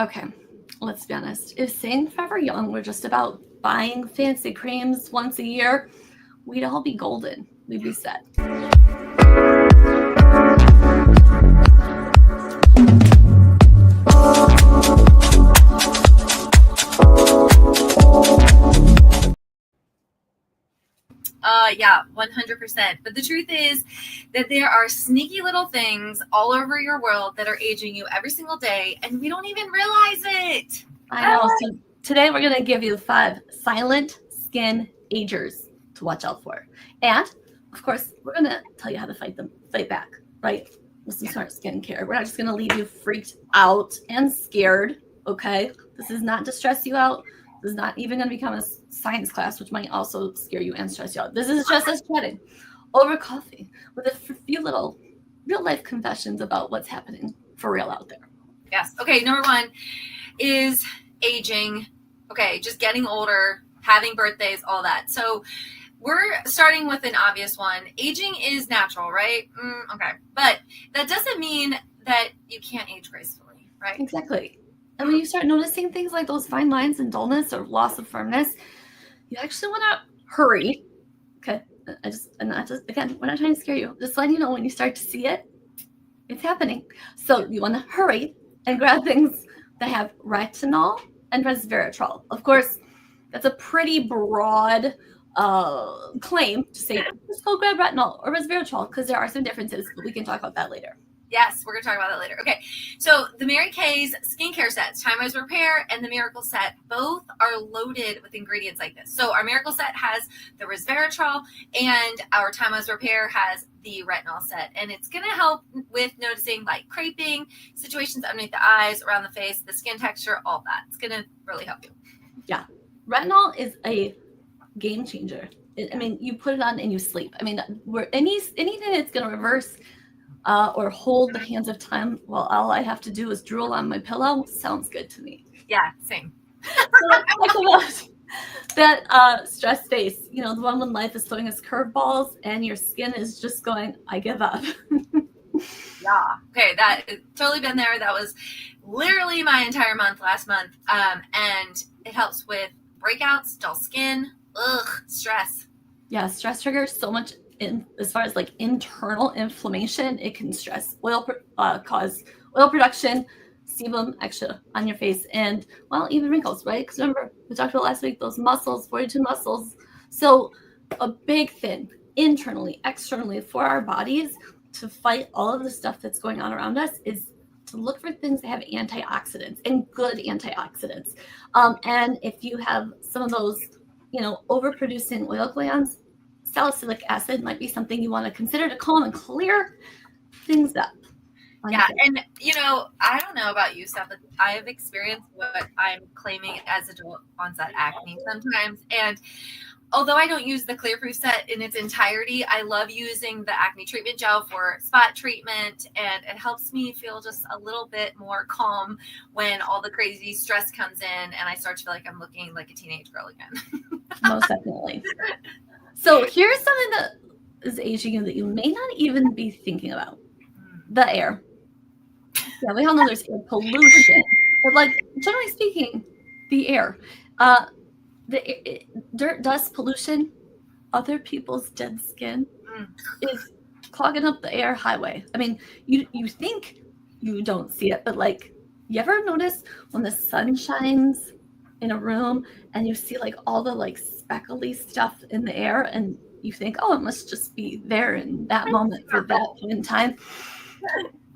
Okay, let's be honest. If saying Forever Young were just about buying fancy creams once a year, we'd all be golden. We'd be set. Yeah, 100%. But the truth is that there are sneaky little things all over your world that are aging you every single day, and we don't even realize it. I know. So today we're going to give you 5 silent skin agers to watch out for. And, of course, we're going to tell you how to fight back, right? With some smart skincare. We're not just going to leave you freaked out and scared, okay? This is not to stress you out. This is not even going to become a science class, which might also scare you and stress you out. This is just us chatting over coffee with a few little real-life confessions about what's happening for real out there. Yes. Okay, number 1 is aging. Okay, just getting older, having birthdays, all that. So we're starting with an obvious one. Aging is natural, right? Okay. But that doesn't mean that you can't age gracefully, right? Exactly. And when you start noticing things like those fine lines and dullness or loss of firmness, you actually want to hurry. Okay. Again, we're not trying to scare you. Just letting you know when you start to see it, it's happening. So you want to hurry and grab things that have retinol and resveratrol. Of course, that's a pretty broad claim to say, just go grab retinol or resveratrol, because there are some differences, but we can talk about that later. Yes, we're going to talk about that later. Okay, so the Mary Kay's skincare sets, Time Wise Repair and the Miracle Set, both are loaded with ingredients like this. So our Miracle Set has the resveratrol, and our Time Wise Repair has the retinol set. And it's going to help with noticing like creping, situations underneath the eyes, around the face, the skin texture, all that. It's going to really help you. Yeah, retinol is a game changer. I mean, you put it on and you sleep. I mean, anything that's going to reverse or hold the hands of time while all I have to do is drool on my pillow sounds good to me. Yeah, same. So let's talk about that stress face, the one when life is throwing us curveballs and your skin is just going, I give up. Yeah. Okay, that totally been there. That was literally my entire month last month. And it helps with breakouts, dull skin, stress. Yeah, stress triggers so much as far as like internal inflammation. It can cause oil production, sebum extra on your face, and even wrinkles, right? Because remember, we talked about last week, those muscles, 42 muscles. So a big thing internally, externally for our bodies to fight all of the stuff that's going on around us is to look for things that have antioxidants and good antioxidants. And if you have some of those, overproducing oil glands, salicylic acid might be something you want to consider to calm and clear things up. Yeah, and I don't know about you, Steph, but I have experienced what I'm claiming as adult onset acne sometimes. And although I don't use the Clear Proof set in its entirety, I love using the acne treatment gel for spot treatment, and it helps me feel just a little bit more calm when all the crazy stress comes in and I start to feel like I'm looking like a teenage girl again. Most definitely. So here's something that is aging you that you may not even be thinking about. The air. Yeah, we all know there's air pollution, but like generally speaking, the air. Dirt, dust, pollution, other people's dead skin is clogging up the air highway. I mean, you think you don't see it, but like, you ever notice when the sun shines in a room and you see like all the like speckly stuff in the air, and you think, oh, it must just be there in that moment for that point in time.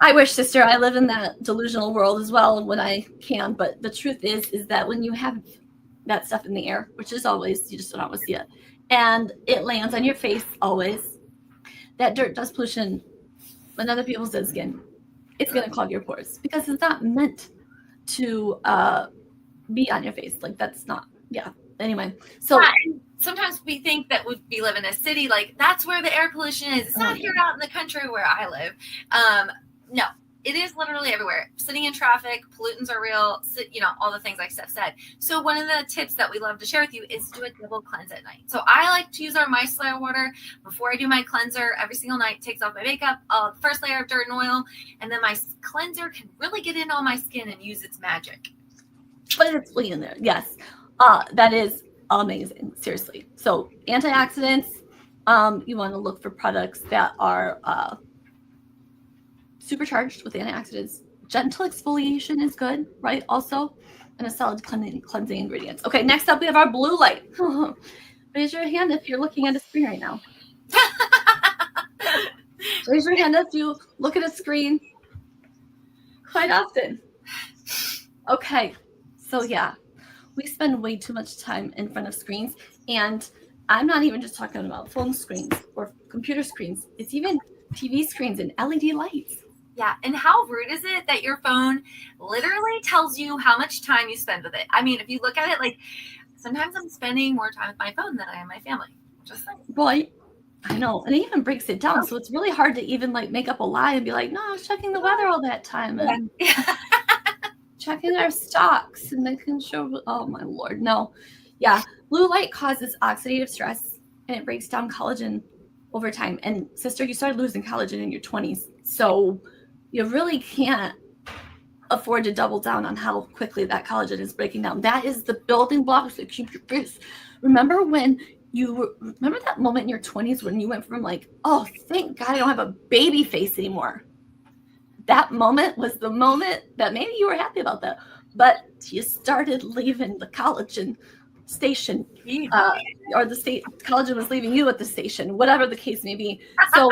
I wish, sister, I live in that delusional world as well when I can. But the truth is that when you have that stuff in the air, which is always, you just don't always see it, and it lands on your face always, that dirt, dust, pollution, when other people's dead skin, it's going to clog your pores because it's not meant to be on your face. Like, that's not, yeah. Anyway, so sometimes we think that we live in a city, like that's where the air pollution is. It's not here out in the country where I live. No, it is literally everywhere. Sitting in traffic, pollutants are real, all the things like Steph said. So one of the tips that we love to share with you is do a double cleanse at night. So I like to use our micellar water before I do my cleanser every single night. Takes off my makeup, first layer of dirt and oil, and then my cleanser can really get in on my skin and use its magic. But it's fully in there. Yes. That is amazing. Seriously. So antioxidants, you want to look for products that are supercharged with antioxidants. Gentle exfoliation is good, right? Also, and a solid cleansing ingredients. Okay, next up we have our blue light. Raise your hand if you're looking at a screen right now. Raise your hand if you look at a screen quite often. Okay, so yeah, we spend way too much time in front of screens, and I'm not even just talking about phone screens or computer screens. It's even TV screens and LED lights. Yeah, and how rude is it that your phone literally tells you how much time you spend with it? I mean, if you look at it, like, sometimes I'm spending more time with my phone than I am my family. Just like, right. I know, and it even breaks it down, so it's really hard to even like make up a lie and be like, no, I was checking the weather all that time and checking our stocks and making sure. Oh my Lord, no. Yeah, blue light causes oxidative stress and it breaks down collagen over time. And sister, you started losing collagen in your 20s, so you really can't afford to double down on how quickly that collagen is breaking down. That is the building blocks that keep your face. Remember that moment in your 20s when you went from like, oh, thank God I don't have a baby face anymore. That moment was the moment that maybe you were happy about that, but you started leaving the collagen station, or the collagen was leaving you at the station, whatever the case may be. So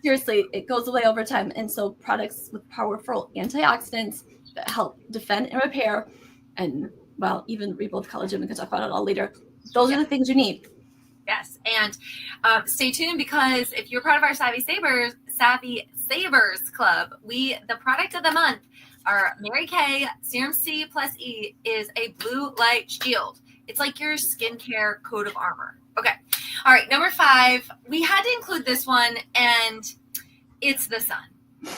seriously, it goes away over time. And so products with powerful antioxidants that help defend and repair, and well, even rebuild collagen, we can talk about it all later. Those are the things you need. Yes, and stay tuned, because if you're part of our Savvy Savers Club, the product of the month, our Mary Kay Serum C plus E, is a blue light shield. It's like your skincare coat of armor. Okay. All right. Number 5, we had to include this one, and it's the sun.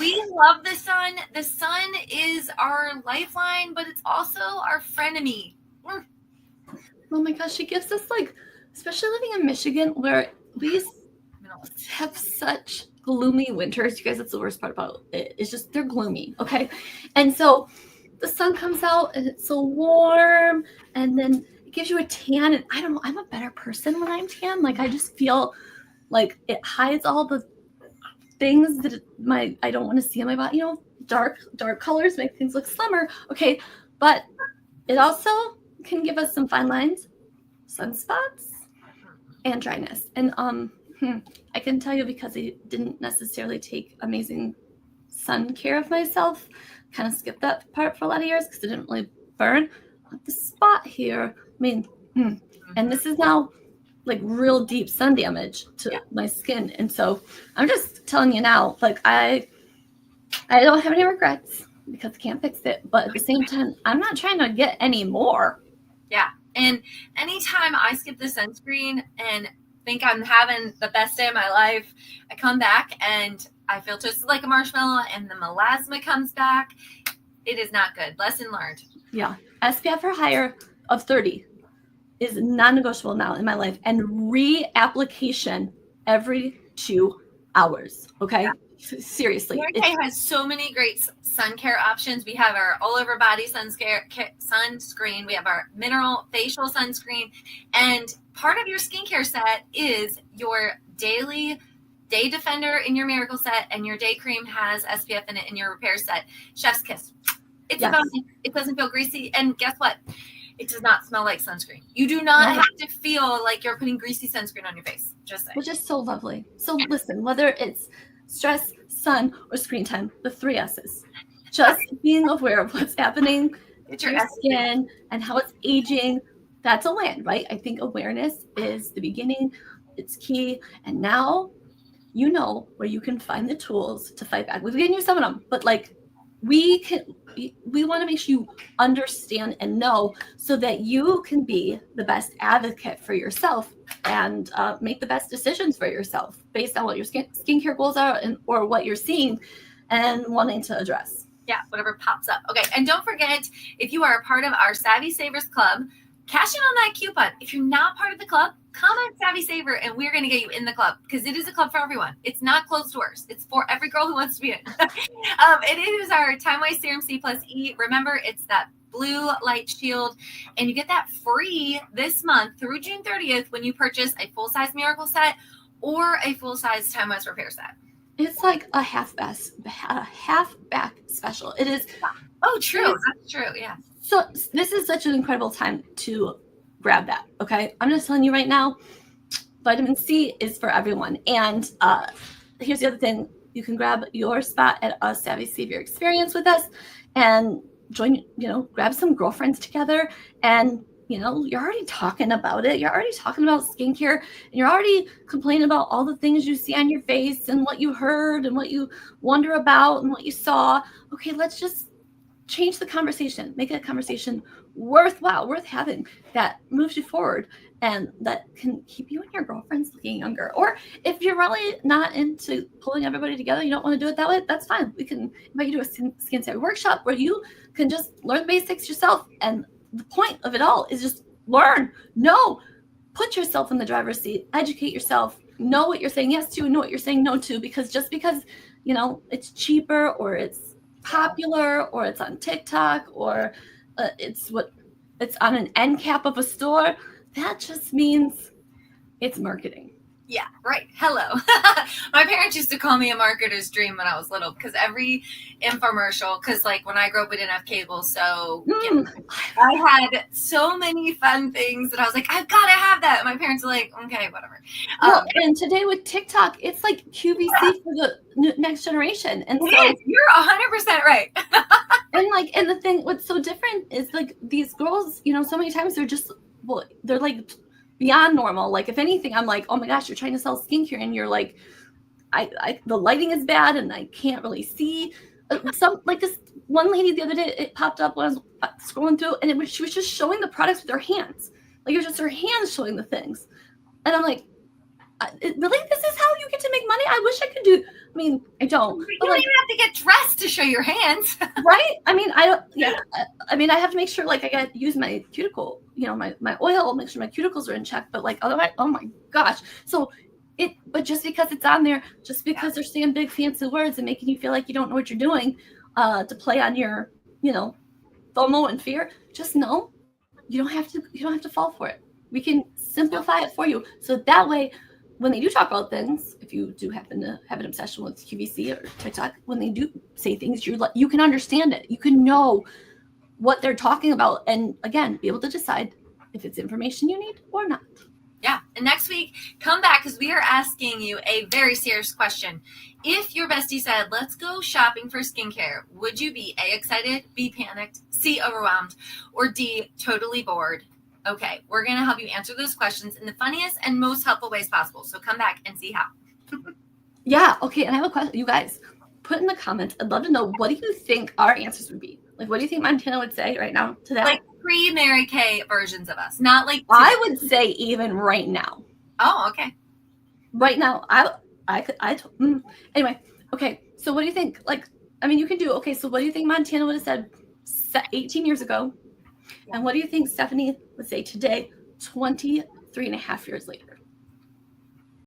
We love the sun. The sun is our lifeline, but it's also our frenemy. Oh my gosh, it gives us, like, especially living in Michigan, where we have such gloomy winters. You guys, that's the worst part about it. It's just they're gloomy, okay? And so the sun comes out and it's so warm, and then it gives you a tan. And I don't know, I'm a better person when I'm tan. Like, I just feel like it hides all the things that I don't want to see in my body. You know, dark colors make things look slimmer, okay? But it also can give us some fine lines, sunspots, and dryness. And I can tell you, because I didn't necessarily take amazing sun care of myself, kind of skipped that part for a lot of years because it didn't really burn. But the spot here, I mean, and this is now like real deep sun damage to my skin. And so I'm just telling you now, like, I don't have any regrets because I can't fix it. But at the same time, I'm not trying to get any more. Yeah. And anytime I skip the sunscreen and think I'm having the best day of my life, I come back and I feel just like a marshmallow and the melasma comes back. It is not good. Lesson learned. Yeah. SPF or higher of 30 is non-negotiable now in my life, and reapplication every 2 hours. Okay. Yeah. Seriously. Mary Kay has so many great sun care options. We have our all over body sunscreen. We have our mineral facial sunscreen. And part of your skincare set is your daily day defender in your miracle set, and your day cream has SPF in it in your repair set. Chef's kiss. It's amazing. It doesn't feel greasy. And guess what? It does not smell like sunscreen. You do not have to feel like you're putting greasy sunscreen on your face. Just saying. Which is so lovely. So listen, whether it's stress, sun, or screen time, the 3 S's. Just being aware of what's happening with your skin and how it's aging, that's a win, right? I think awareness is the beginning. It's key. And now you know where you can find the tools to fight back. We've given you some of them, but like we want to make sure you understand and know so that you can be the best advocate for yourself and make the best decisions for yourself based on what your skincare goals are or what you're seeing and wanting to address. Yeah, whatever pops up. Okay, and don't forget, if you are a part of our Savvy Savers Club, cash in on that coupon. If you're not part of the club, come on Savvy Saver, and we're going to get you in the club because it is a club for everyone. It's not closed doors. It's for every girl who wants to be in. It is our Time-Wise Serum C plus E. Remember, it's that blue light shield, and you get that free this month through June 30th when you purchase a full-size Miracle set or a full-size Time-Wise Repair set. It's like a half back special. It is. Oh, true. That's true. Yeah. So this is such an incredible time to grab that. Okay, I'm just telling you right now, vitamin C is for everyone. And here's the other thing: you can grab your spot at a Savvy Saver experience with us, and join. Grab some girlfriends together, and you're already talking about it. You're already talking about skincare, and you're already complaining about all the things you see on your face and what you heard and what you wonder about and what you saw. Okay, let's just change the conversation. Make it a conversation worthwhile, worth having, that moves you forward and that can keep you and your girlfriends looking younger. Or if you're really not into pulling everybody together, you don't want to do it that way, that's fine. We can invite you to a Skin Savvy workshop where you can just learn the basics yourself. And the point of it all is just learn, put yourself in the driver's seat, educate yourself, know what you're saying yes to, know what you're saying no to, because just because, it's cheaper or it's popular or it's on TikTok or it's on an end cap of a store, that just means it's marketing. Yeah, right. Hello. My parents used to call me a marketer's dream when I was little because every infomercial, because like when I grew up, we didn't have cable. So I had so many fun things that I was like, I've got to have that. And my parents were like, okay, whatever. And today with TikTok, it's like QVC for the next generation. And so you're 100% right. and the thing, what's so different is like these girls, so many times they're like beyond normal. Like if anything, I'm like, oh my gosh, you're trying to sell skincare and you're like, the lighting is bad and I can't really see. This one lady the other day, it popped up when I was scrolling through, and she was just showing the products with her hands. Like it was just her hands showing the things, and I'm like, really, this is how you get to make money? I wish I could do. I mean, I don't. You don't even have to get dressed to show your hands, right? I mean, I don't. Yeah. I mean, I have to make sure like I use my cuticle, my oil, make sure my cuticles are in check. But like otherwise, oh my gosh. So but just because it's on there, just because they're saying big fancy words and making you feel like you don't know what you're doing, to play on your, FOMO and fear, just know you don't have to fall for it. We can simplify it for you. So that way, when they do talk about things, if you do happen to have an obsession with QVC or TikTok, when they do say things, you can understand it. You can know what they're talking about. And again, be able to decide if it's information you need or not. Yeah. And next week, come back because we are asking you a very serious question. If your bestie said, let's go shopping for skincare, would you be A, excited, B, panicked, C, overwhelmed, or D, totally bored? Okay, we're going to help you answer those questions in the funniest and most helpful ways possible. So come back and see how. Yeah, okay. And I have a question. You guys, put in the comments. I'd love to know, what do you think our answers would be? Like, what do you think Montana would say right now to that? Like pre-Mary Kay versions of us, not like I would say even right now. Oh, okay. Right now, anyway. Okay, so what do you think? Like, I mean, you can do. Okay, so what do you think Montana would have said 18 years ago? And what do you think Stephanie would say today, 23 and a half years later?